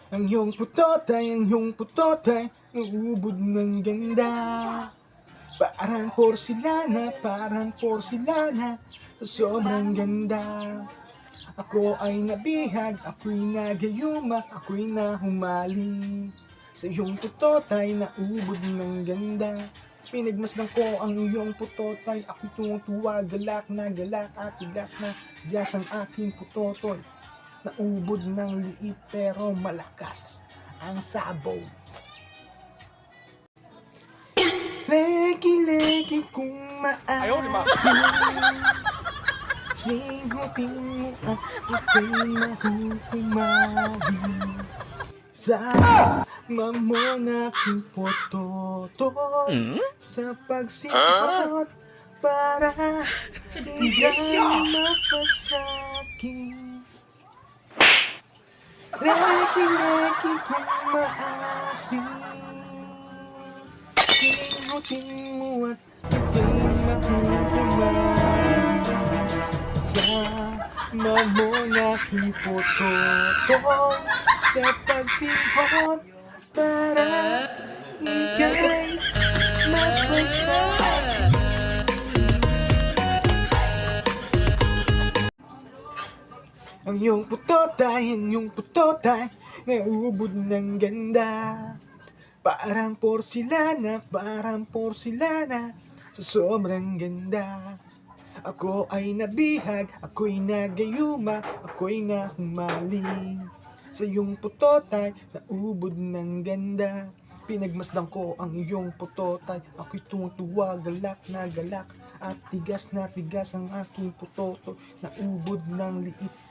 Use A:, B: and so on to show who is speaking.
A: Ang iyong putotay, naubod ng ganda. Parang porsilana, sa sobrang ganda. Ako ay nabihag, ako'y nagayuma, ako'y nahumali. Sa iyong putotay, naubod ng ganda. Pinagmasdan ko ang iyong putotay, ako'y tumutuwa, galak na galak at tigas na tigas ang aking putotoy. Naubod ng liit pero malakas ang sabaw. Leki-leki kung maasim, sigutin mo at ika'y mahuhumali. Sama mo na aking pototoy sa pagsikot para ika'y mapasakin. Leki-leki kung maasim, sigutin mo at ika'y mahuhumali. Sama mo na aking pototoy sa pagsikot para ika'y mapasakin. Ang iyong putotay, naubod ng ganda. Parang porsilana, sa sobrang ganda. Ako ay nabihag, ako'y nagayuma, ako'y nahumaling. Sa iyong putotay, naubod ng ganda. Pinagmasdan ko ang iyong putotay, ako'y tumutuwa, galak na galak at tigas na tigas ang aking putotoy. Naubod ng liit